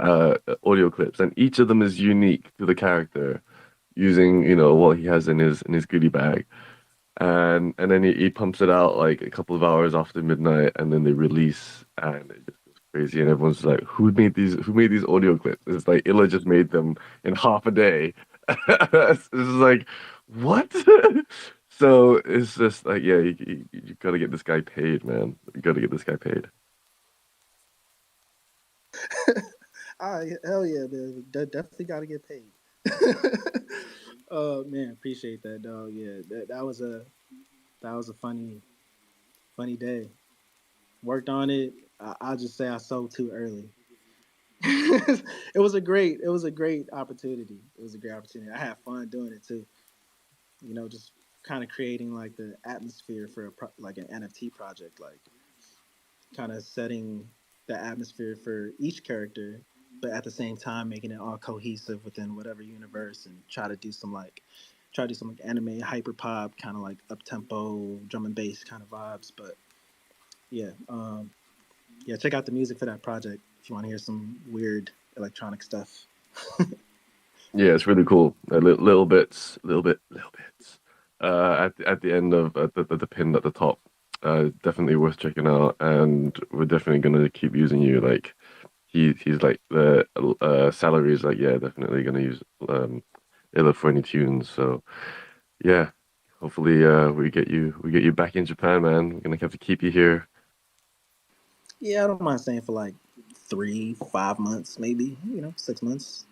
audio clips, and each of them is unique to the character, using what he has in his goodie bag, and then he pumps it out like a couple of hours after midnight, and then they release, and it just goes crazy, and everyone's like, Who made these audio clips? It's like Illa just made them in half a day. It's just like, what? So it's just like, yeah, you gotta get this guy paid, man. You gotta get this guy paid. Hell yeah, man. Definitely got to get paid. Oh man, appreciate that, dog. Yeah, that was a funny day. Worked on it. I'll just say I sold too early. It was a great opportunity. It was a great opportunity. I had fun doing it too. Just kind of creating like the atmosphere for like an NFT project, like kind of setting the atmosphere for each character, but at the same time making it all cohesive within whatever universe, and try to do some like anime hyper pop kind of like up tempo drum and bass kind of vibes. But yeah, yeah, check out the music for that project if you want to hear some weird electronic stuff. Yeah, it's really cool. Little bits, little bits. At the end of the pin at the top, definitely worth checking out. And we're definitely gonna keep using you. Like he's like the salary is like, yeah, definitely gonna use Illa for any tunes. So yeah, hopefully we get you back in Japan, man. We're gonna have to keep you here. Yeah, I don't mind staying for like 3, 5 months, maybe 6 months.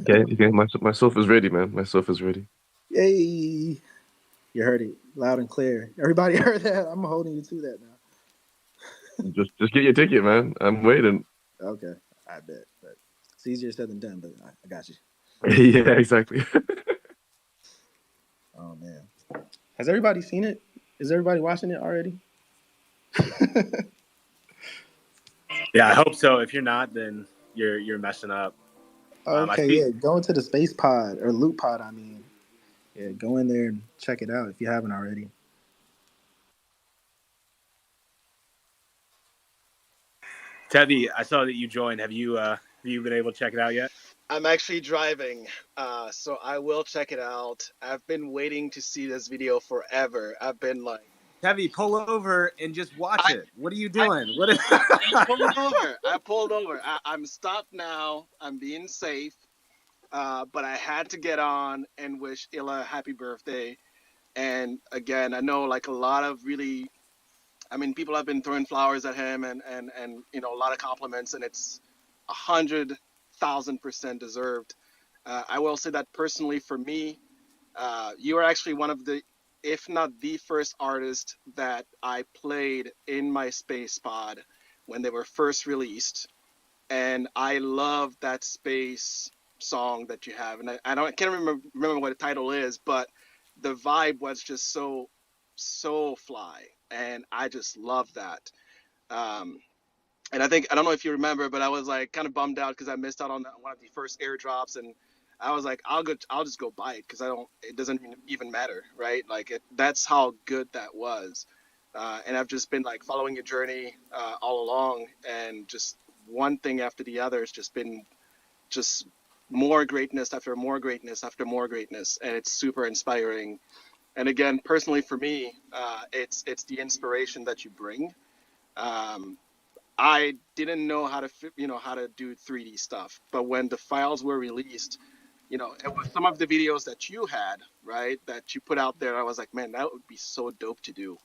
Okay, my sofa's ready, man. My sofa's ready. Yay! You heard it loud and clear. Everybody heard that. I'm holding you to that now. Just get your ticket, man. I'm waiting. Okay, I bet. But it's easier said than done. But I got you. Yeah, exactly. Oh man, has everybody seen it? Is everybody watching it already? Yeah, I hope so. If you're not, then you're messing up. I Okay, see. yeah. Go into the space pod or loop pod. I mean, yeah. Go in there and check it out if you haven't already. Tevi, I saw that you joined. Have you been able to check it out yet? I'm actually driving, so I will check it out. I've been waiting to see this video forever. I've been like, Tevi, pull over and just watch I, it. What are you I, doing? What? Is... I pulled over. I pulled over. I'm stopped now. I'm being safe. But I had to get on and wish Illa a happy birthday. And again, I know like a lot of really, I mean, people have been throwing flowers at him and a lot of compliments, and it's 100,000% deserved. I will say that personally for me, you are actually one of the, if not the first artist that I played in my space pod when they were first released, and I love that space song that you have, and I can't remember what the title is, but the vibe was just so fly, and I just love that. Um, and I don't know if you remember, but I was like kind of bummed out because I missed out on one of the first airdrops, and I was like, I'll just go buy it because it doesn't even matter, right? Like that's how good that was. And I've just been like following your journey all along, and just one thing after the other has just been just more greatness after more greatness after more greatness, and it's super inspiring. And again, personally for me, it's the inspiration that you bring. Um, I didn't know how to how to do 3D stuff, but when the files were released, it was some of the videos that you had, right, that you put out there. I was like, man, that would be so dope to do.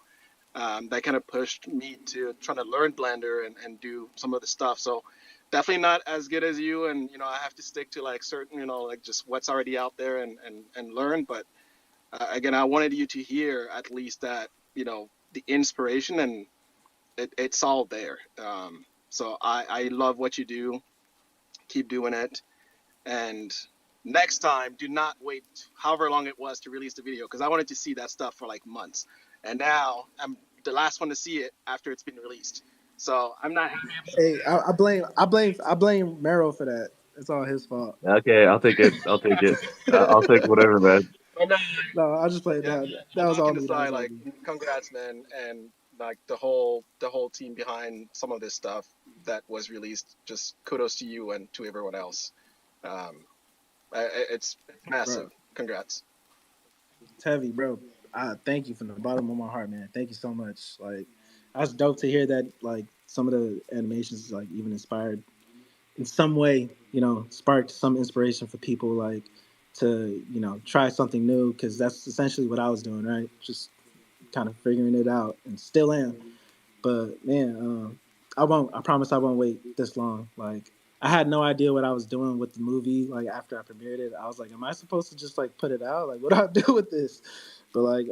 That kind of pushed me to trying to learn Blender and do some of the stuff. So definitely not as good as you, and I have to stick to like certain, like just what's already out there and learn. But again, I wanted you to hear at least that the inspiration, and it's all there. So I love what you do. Keep doing it. And next time, do not wait however long it was to release the video, because I wanted to see that stuff for like months. And now I'm the last one to see it after it's been released. So I'm not happy. Hey, I blame Meryl for that. It's all his fault. Okay, I'll take it. I'll take it. I'll take whatever, man. But no, No, I just played. yeah, No, that all was all joking me. That aside, was all like me. congrats, man, and like the whole team behind some of this stuff that was released. Just kudos to you and to everyone else. Um, it's Bro, massive. Congrats. it's heavy, bro. I thank you from the bottom of my heart, man. Thank you so much. Like, that's dope to hear that. Like, some of the animations, like, even inspired in some way, sparked some inspiration for people, like, to try something new, because that's essentially what I was doing, right? Just kind of figuring it out, and still am. But man, I won't. I promise I won't wait this long. Like, I had no idea what I was doing with the movie. Like, after I premiered it, I was like, "Am I supposed to just like put it out? Like, what do I do with this?" But like,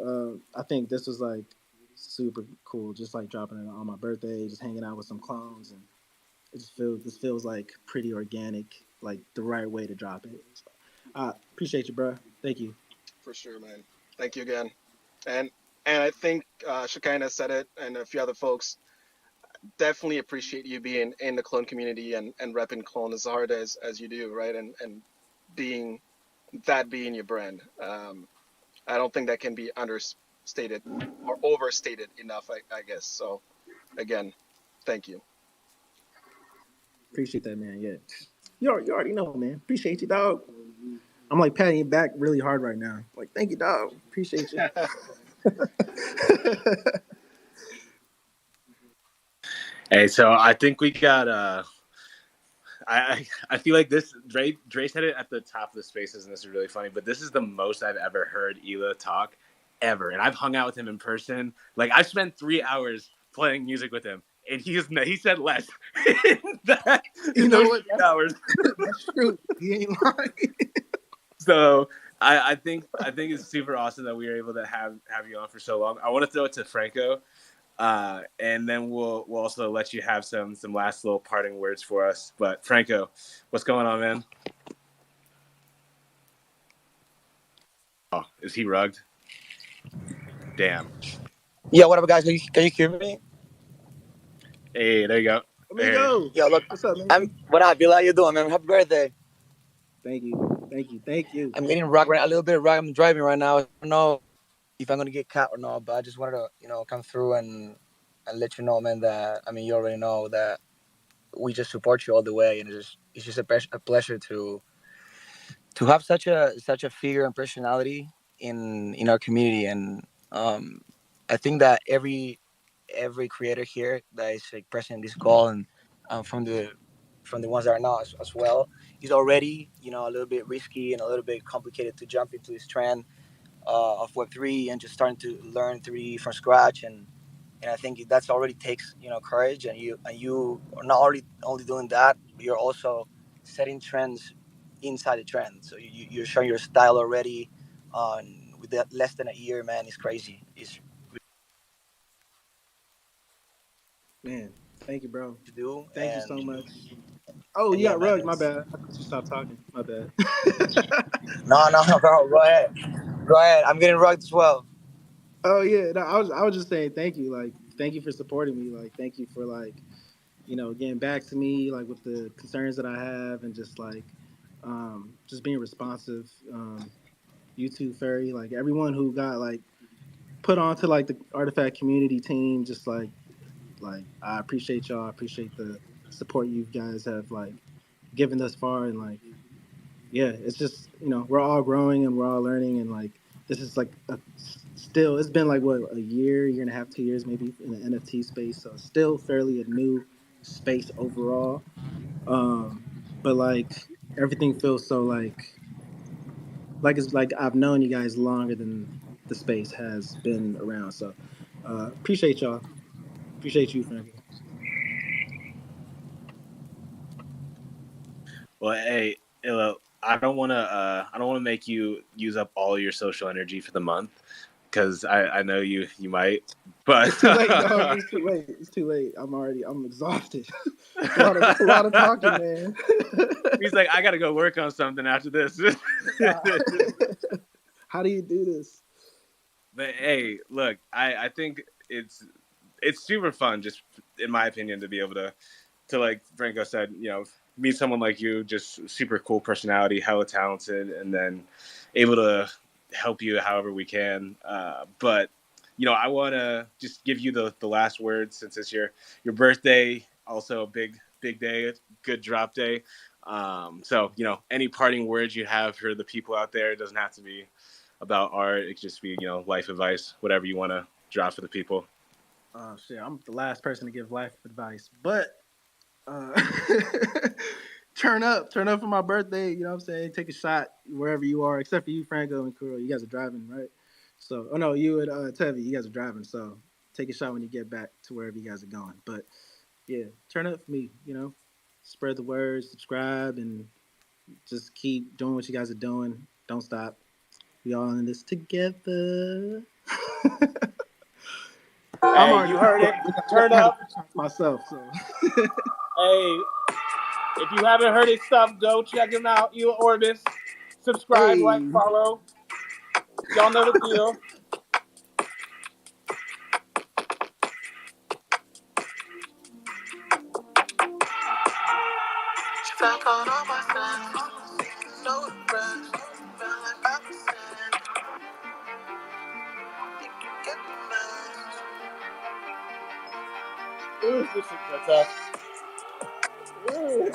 I think this was like super cool. Just like dropping it on my birthday, just hanging out with some clones, and this feels like pretty organic, like the right way to drop it. So, I appreciate you, bro. Thank you. For sure, man. Thank you again. And and I think Shekinah said it, and a few other folks definitely appreciate you being in the clone community and repping clone as hard as you do, right? And being being your brand. I don't think that can be understated or overstated enough. I guess so. Again, thank you. Appreciate that, man. Yeah, you already know, man. Appreciate you, dog. I'm like patting you back really hard right now. Like, thank you, dog. Appreciate you. Hey, so I think we got I feel like this Dre said it at the top of the spaces, and this is really funny. But this is the most I've ever heard Ela talk ever, and I've hung out with him in person. Like, I've spent 3 hours playing music with him, and he said less You in know those what? 3 hours. That's true. He ain't lying. So I think it's super awesome that we were able to have you on for so long. I want to throw it to Franco, and then we'll also let you have some last little parting words for us. But Franco, what's going on, man? Oh, is he rugged? Damn. Yo, what up, guys? Can you hear me? Hey, there you go. Hey. Amigo, Yo, look, what's up, man? I'm what up, Bill? How you doing, man? Happy birthday! Thank you, thank you, thank you. I'm getting rock right a little bit. Rock. I'm driving right now. I don't know if I'm gonna get caught or not, but I just wanted to, come through and let you know, man. That I mean, you already know that we just support you all the way, and it's just a pleasure to have such a figure and personality in our community, and I think that every creator here that is like present in this call and from the ones that are not as well is already a little bit risky and a little bit complicated to jump into this trend of Web3 and just starting to learn 3D from scratch, and I think that's already takes courage, and you are not only doing that, but you're also setting trends inside the trend. So you're showing your style already on with that less than a year, man. It's crazy. It's Man, thank you, bro. to do. Thank you so and much. Oh, and you yeah, got man, rugged. My it's bad. I thought you stopped talking. My bad. no, bro. Go ahead. I'm getting rugged as well. Oh yeah, no, I was just saying thank you. Like, thank you for supporting me. Like, thank you for like getting back to me, like with the concerns that I have, and just like just being responsive. You too, Ferry. Like, everyone who got like put onto like the Artifact community team, just like I appreciate y'all. I appreciate the support you guys have like given thus far, and like yeah, it's just we're all growing and we're all learning, and like this is like still it's been like what, a year and a half, 2 years maybe in the NFT space, so it's still fairly a new space overall. Um, but like everything feels so like it's like I've known you guys longer than the space has been around. So appreciate y'all. Appreciate you, Frankie. Well, hey, Ilo, I don't want to make you use up all your social energy for the month, because I know you might, but It's too late, dog. It's too late. It's too late. I'm exhausted. It's a lot of talking, man. he's like, I got to go work on something after this. How do you do this? But hey, look, I think it's super fun, just in my opinion, to be able to like Franco said, meet someone like you, just super cool personality, hella talented, and then able to help you however we can. But I want to just give you the last word since it's your birthday, also a big day, good drop day. So any parting words you have for the people out there, it doesn't have to be about art. It could just be life advice, whatever you want to drop for the people. Oh shit, I'm the last person to give life advice, but uh, turn up for my birthday. You know what I'm saying? Take a shot wherever you are, except for you, Franco and Kuro. You guys are driving, right? So, oh no, you and Tevi, you guys are driving. So, take a shot when you get back to wherever you guys are going. But yeah, turn up for me. Spread the word, subscribe, and just keep doing what you guys are doing. Don't stop. We all in this together. I'm Hey, already you heard it. I Turn got up. to myself. So, Hey, if you haven't heard his stuff, go check him out. You Orbis. Subscribe, like, hey, follow. Y'all know the deal. She felt on all my senses, no rest. Felt like I was sent. Think you get the message. Ooh, this is so tough. Ooh.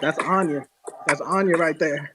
that's Anya. That's Anya right there.